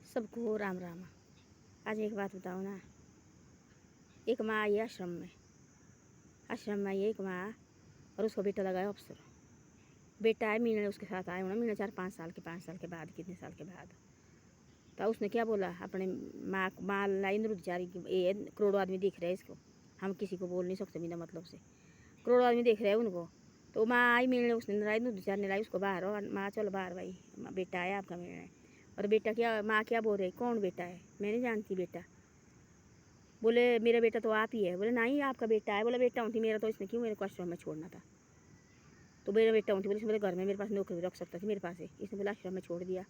सबको राम राम। आज एक बात बताओ ना। एक माँ आई आश्रम में आई एक माँ, और उसको बेटा लगाया अफसर। बेटा है मीना उसके साथ आए होना, मीना 4-5 साल के बाद कितने साल के बाद। तो उसने क्या बोला अपने माँ लाई रुचारी ये करोड़ों आदमी देख रहे हैं इसको, हम किसी को बोल नहीं सकते बिना मतलब से, करोड़ों आदमी देख रहे हैं उनको। तो माँ आई मीना उसने लाई रुचार ने लाई उसको बाहर, और माँ चलो बाहर भाई, बेटा आया आपका मीना। और बेटा क्या, माँ क्या बोल रही, कौन बेटा है, मैं नहीं जानती बेटा। बोले मेरा बेटा तो आप ही है। बोले नहीं आपका बेटा है। बोला बेटा हूँ थी मेरा, तो इसने क्यों मेरे को आश्रम में छोड़ना था। तो मेरा बेटा हूँ थी, बोले मेरे घर में मेरे पास नौकरी रख सकता थी मेरे पास है, इसने बोला आश्रम में छोड़ दिया।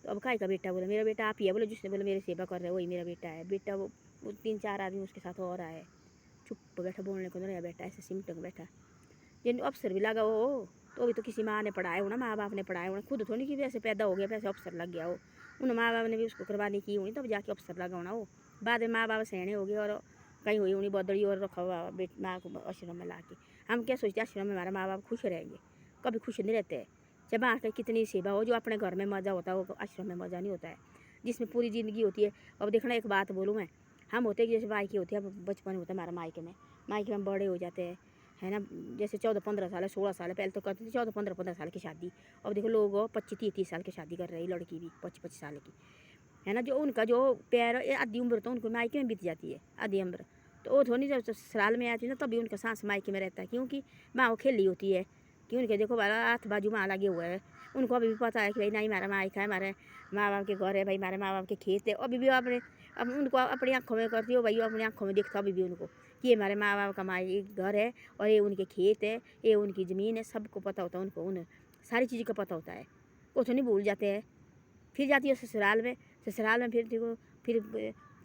तो अब काय का बेटा। बोला मेरा बेटा आप ही है। बोले जिसने बोला मेरी सेवा कर रहे हो वही मेरा बेटा है। बेटा वो 3-4 आदमी उसके साथ और आए, चुप बैठा, बोलने को नहीं बैठा, ऐसे सिमटक बैठा। जिन अफसर भी लगा हो तो अभी तो किसी माँ ने पढ़ाया हो ना, माँ बाप ने पढ़ाया हो ना, खुद थोड़ी कि वैसे पैदा हो गया वैसे अफसर लग गया हो। उन माँ बाप ने भी उसको कुर्बानी की हुई तब जाके अफसर लगा होना हो। बाद में माँ बाप सयाने हो गए और कहीं हुई उन्हीं बदड़ी और रखा हुआ माँ को आश्रम में ला के। हम क्या सोचते आश्रम में हमारा माँ बाप खुश रहेंगे, कभी खुश नहीं रहते हैं। जब माँ की कितनी सेवा हो, जो अपने घर में मज़ा होता है वो आश्रम में मज़ा नहीं होता है, जिसमें पूरी ज़िंदगी होती है। अब देखना एक बात बोलूँ मैं, हम होते कि जैसे मायके होते हैं, बचपन होता है हमारा मायके में हम बड़े हो जाते हैं है ना, जैसे 14-15 साल 16 साल पहले तो करते थे 14-15 साल की शादी। अब देखो लोग 25-30 साल की शादी कर रहे हैं, लड़की भी 25-25 साल की है ना। जो उनका जो प्यार आधी उम्र तो उनको मायके में बीत जाती है, आधी उम्र तो वो थोड़ी जब ससुराल में आती है ना तभी उनका सांस मायके में रहता है, क्योंकि माँ वो खेली होती है कि उनके देखो भाई हाथ बाजू माँ लगे हुए है। उनको अभी भी पता है कि भाई नहीं हमारा मायका है, हमारे माँ बाप के घर है भाई, हमारे माँ बाप के खेत है। अभी भी अपने अब उनको अपनी आँखों में करती हो भाई, अपनी आँखों में दिखता अभी भी उनको कि ये हमारे माँ बाप का माई घर है और ये उनके खेत है, ये उनकी ज़मीन है, सबको पता होता है उनको, उन्हें सारी चीज़ का पता होता है। वो तो नहीं भूल जाते हैं। फिर जाती है ससुराल में फिर देखो, फिर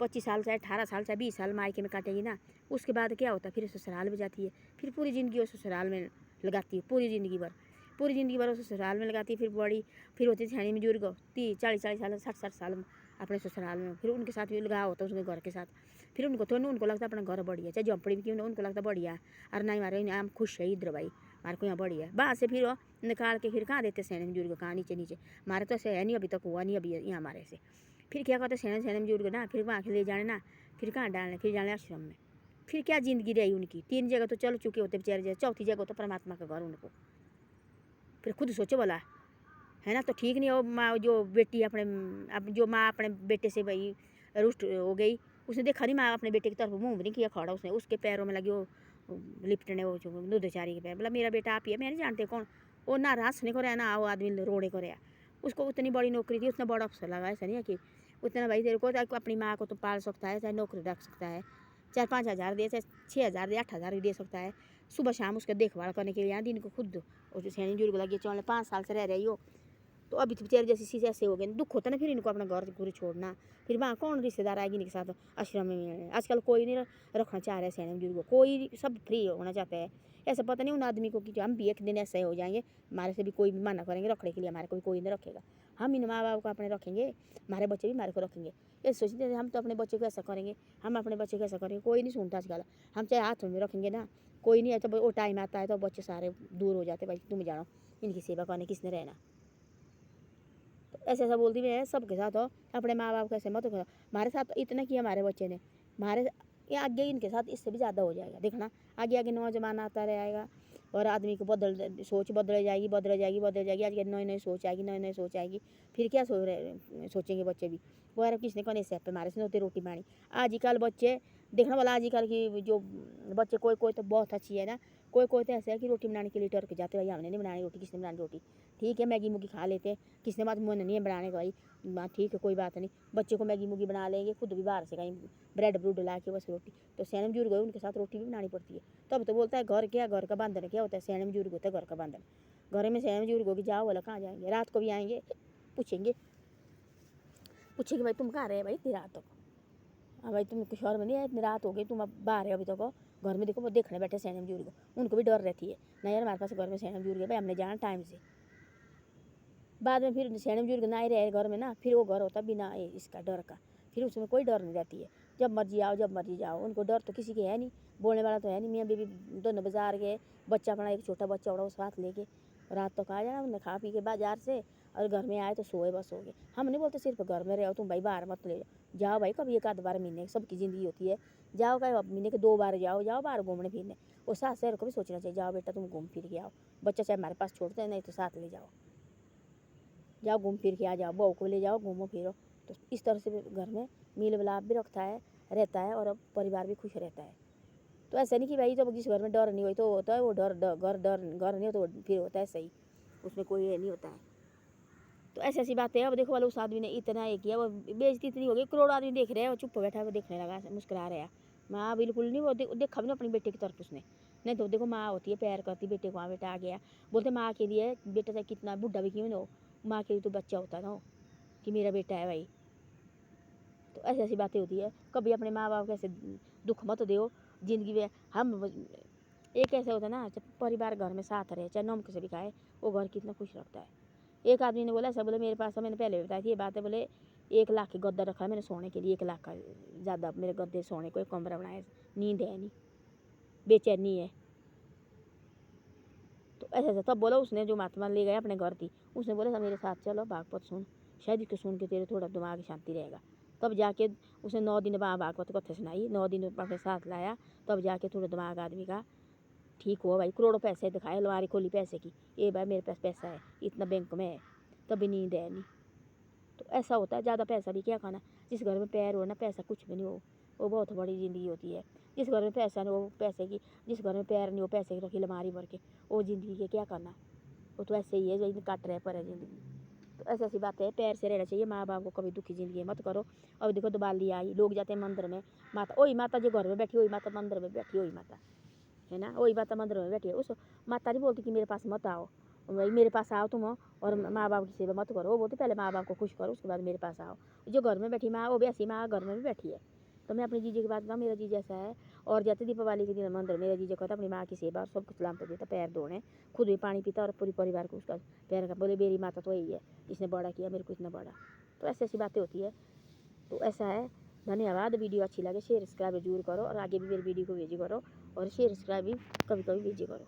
25 साल चाहे 18 साल चाहे 20 साल मायके में काटेगी ना, उसके बाद क्या होता है फिर ससुराल में जाती है। फिर पूरी ज़िंदगी वो ससुराल में लगाती है, पूरी ज़िंदगी भर वो ससुराल में लगाती है। फिर बड़ी फिर होती है छानी में जुर्ग 30-40 साल 60 साल अपने ससुराल में, फिर उनके साथ भी लगाव होता है उसके घर के साथ। फिर उनको तो उनको लगता है अपना घर बढ़िया, चाहे झोंपड़ी भी क्यों ना उनको लगता बढ़िया। और नहीं हमारे हम खुश है इधर भाई, हमारे को यहाँ बढ़िया है। वहाँ से फिर वो निकाल के फिर कहाँ देते सैने में जुर्ग, कहाँ नीचे हमारे तो ऐसे है नहीं, अभी तक हुआ नहीं अभी यहाँ हमारे से। फिर क्या कहते सैने में जुर्ग ना, फिर वहाँ के ले जाने ना, फिर कहाँ डालने, फिर जाने आश्रम में। फिर क्या ज़िंदगी रही उनकी, 3 जगह तो चल चुके होते बेचारे, चौथी जगह तो परमात्मा का घर उनको। फिर खुद सोचो बोला है ना, तो ठीक नहीं हो। माँ जो बेटी अपने जो माँ अपने बेटे से भाई रुष्ट हो गई, उसने देखा नहीं माँ अपने बेटे की तरफ मुँह भी नहीं किया खड़ा, उसने उसके पैरों में लगी वो लिपटने, वो जो दूधचारी के पैर। बोला मेरा बेटा आप ही है, मैं नहीं जानते कौन। वो ना हंसने को रहा ना वो आदमी रोने को रहा। उसको उतनी बड़ी नौकरी थी, उतना बड़ा अफसर लगा, ऐसा नहीं है कि उतना भाई तेरे को अपनी माँ को तो पाल सकता है, चाहे नौकरी रख सकता है, 4-5 हज़ार दे, चाहे 6 हज़ार दे, 8 हज़ार भी दे सकता है सुबह शाम उसका देखभाल करने के लिए। यहाँ दिन को खुद और जो सैनी जुर्ग लगी चलने 5 साल से रह रही हो, तो अभी तो बेचारे जैसे शीशे ऐसे हो गए, दुख होता ना फिर इनको अपना घर घुर छोड़ना। फिर वहाँ कौन रिश्तेदार आएगी इनके साथ आश्रम में। आजकल कोई नहीं रखना चाह रहा है सैनिक बुजुर्ग को, कोई सब फ्री होना चाहता है। ऐसा पता नहीं उन आदमी को कि हम भी एक दिन ऐसे हो जाएंगे, हमारे से भी कोई भी मना करेंगे रखने के लिए, हमारे कोई नहीं रखेगा। हम इन माँ बाप को अपने रखेंगे, हमारे बच्चे भी हमारे को रखेंगे। ये सोचते हैं हम तो अपने बच्चे को ऐसा करेंगे, हम अपने बच्चे को ऐसा करेंगे, कोई नहीं सुनता आजकल। हम चाहे हाथ में रखेंगे ना, कोई नहीं है, तो वो टाइम आता है तो बच्चे सारे दूर हो जाते, भाई तुम जानो इनकी सेवा करने किसने रहना। तो ऐसे ऐसा बोलती मैं सबके साथ हो, अपने माँ बाप कैसे मत करो। हमारे साथ इतना किया हमारे बच्चे ने, हमारे ये आगे इनके साथ इससे भी ज़्यादा हो जाएगा। देखना आगे आगे नौजवान आता रहेगा और आदमी को सोच बदल जाएगी। आज के नई सोच आएगी, नई सोच आएगी। फिर क्या सोचेंगे बच्चे भी, वो यार किसने कौन ऐसे पे हमारे से होते रोटी पानी। आजकल बच्चे देखना वाला, आजकल की जो बच्चे कोई तो बहुत अच्छी है ना, कोई तो ऐसा है कि रोटी बनाने के लिए डर के जाते, भाई हमने नहीं बनानी रोटी, किसने बनानी रोटी। ठीक है मैगी मुगी खा लेते हैं, किसने बात मन नहीं है बनाने का भाई, ठीक है कोई बात नहीं, बच्चे को मैगी मुगी बना लेंगे, खुद भी बाहर से कहीं ब्रेड ब्रूड ला के बस रोटी। तो सैने में जुड़ गए उनके साथ रोटी भी बनानी पड़ती है। तब तो बोलता है घर क्या, घर का बंधन क्या होता है, सैने में जुड़ होता है घर का बंधन। घर में सैने में जुड़ गए जाओ वाला कहाँ जाएंगे, रात को भी आएंगे पूछेंगे भाई तुम कहाँ रहे भाई इतनी रात तक। हाँ भाई तुम कुछ और में नहीं है, इतनी रात हो गई तुम अब बाहर है अभी तक हो। घर में देखो वो देखने बैठे सैने में जुड़ गए, उनको भी डर रहती है नहीं यार हमारे पास घर में सैने में जुड़ गए भाई, हमने जाना टाइम से। बाद में फिर सैने बुजुर्ग ना रहे घर में ना, फिर वो घर होता बिना इसका डर का, फिर उसमें कोई डर नहीं रहती है। जब मर्जी आओ जब मर्जी जाओ, उनको डर तो किसी के है नहीं, बोलने वाला तो है नहीं। मियाँ बीवी दोनों बाजार गए, बच्चा अपना एक छोटा बच्चा उड़ा साथ लेके रात तक आ जाना, उन्हें खा पी के बाजार से और घर में आए तो सोए बस हो गए। हम नहीं बोलते सिर्फ घर में रहो तुम भाई, बाहर मत ले जाओ भाई, कभी एक आध बार महीने सबकी ज़िंदगी होती है, जाओ कहीं महीने के 2 बार जाओ बाहर घूमने फिरने। और सास सहुरे को भी सोचना चाहिए, जाओ बेटा तुम घूम फिर के आओ, बच्चा चाहे हमारे पास छोड़ते हैं नहीं तो साथ ले जाओ घूम फिर के आ जाओ, बहू को ले जाओ घूमो फिरो। तो इस तरह से घर में मेल मिलाप भी रहता है और परिवार भी खुश रहता है। तो ऐसा नहीं कि भाई जब जिस घर में डर नहीं हो तो होता है वो घर नहीं हो तो फिर होता है सही, उसमें कोई ये नहीं होता है। तो ऐसी ऐसी बातें हैं। अब देखो वाला उस आदमी ने इतना ये किया, वो बेइज्जती इतनी हो गई, करोड़ आदमी देख रहे हैं, वो चुप बैठा हुआ देखने लगा, मुस्कुरा रहा। माँ बिल्कुल नहीं, वो देखा भी नहीं अपनी बेटे की तरफ उसने। नहीं तो देखो माँ होती है प्यार करती बेटे को, हाँ बेटा आ गया, बोलते माँ के लिए बेटा चाहे कितना बुढ़ा भी क्यों ना हो, माँ के लिए तो बच्चा होता ना कि मेरा बेटा है भाई। तो ऐसी ऐसी बातें होती है। कभी अपने माँ बाप को ऐसे दुख मत दो जिंदगी में। हम एक ऐसा होता है ना, जब परिवार घर में साथ रहे चाहे नमक से भी खाए, वो घर कितना खुश रखता है। एक आदमी ने बोला ऐसा, बोले मेरे पास, मैंने पहले बताई थी ये बात है, बोले 1 लाख की गद्दा रखा है मैंने सोने के लिए, 1 लाख का ज़्यादा मेरे गद्दे सोने को, एक कमरा बनाया, नींद है नहीं, बेचैनी है। तो ऐसा तब बोला उसने, जो महात्मा ले गया अपने घर थी, उसने बोला मेरे साथ चलो भागवत सुन, शायद इसको सुन के तेरे थोड़ा दिमाग शांति रहेगा। तब जाके उसने 9 दिन वहाँ भागवत कथा सुनाई, 9 दिन अपने साथ लाया, तब जाके थोड़ा दिमाग आदमी का ठीक हुआ भाई। करोड़ों पैसे दिखाए, अलमारी खोली पैसे की, ये भाई मेरे पास पैसा है, इतना बैंक में है, तभी नींद है नहीं। तो ऐसा होता है, ज़्यादा पैसा भी क्या खाना। जिस घर में पैर हो ना, पैसा कुछ भी नहीं हो, वो बहुत बड़ी ज़िंदगी होती है। जिस घर में पैसा नहीं हो पैसे की, जिस घर में पैर नहीं हो पैसे की रखी अलमारी भर के, वो ज़िंदगी के क्या करना। वो तो ऐसे ही है जो काट रहे पर है ज़िंदगी। तो ऐसी ऐसी बातें है, पैर से रहना चाहिए। माँ बाप को कभी दुखी ज़िंदगी मत करो। अब देखो दिवाली आई, लोग जाते हैं मंदिर में, माता वही माता जो घर में बैठी, वही माता मंदिर में बैठी, वही माता है ना, वही माता मंदिर में बैठी है। उस माता नहीं बोलती कि मेरे पास मत आओ भाई, मेरे पास आओ तुम और माँ बाप की सेवा मत करो, वो बोलते पहले माँ बाप को खुश करो उसके बाद मेरे पास आओ। जो घर में बैठी माँ, वो भी ऐसी माँ घर में भी बैठी है। तो मैं अपनी जीजे की बात बताऊँ, मेरा जीजा ऐसा है, और जाते दीपावली के दिन मंदिर, मेरा जीजा कहता अपनी माँ की सेवा और सब कुछ लाम पे देता, पैर धोने, खुद भी पानी पीता और पूरी परिवार को उसका पैर का, बोले मेरी माता तो यही है, इसने बड़ा किया मेरे को इतना बड़ा। तो ऐसी ऐसी बातें होती है। तो ऐसा है। धन्यवाद। वीडियो अच्छी लगे शेयर सब्सक्राइब जरूर करो, और आगे भी मेरी वीडियो को भेजी करो, और शेयर सब्सक्राइब भी कभी कभी भेजी करो।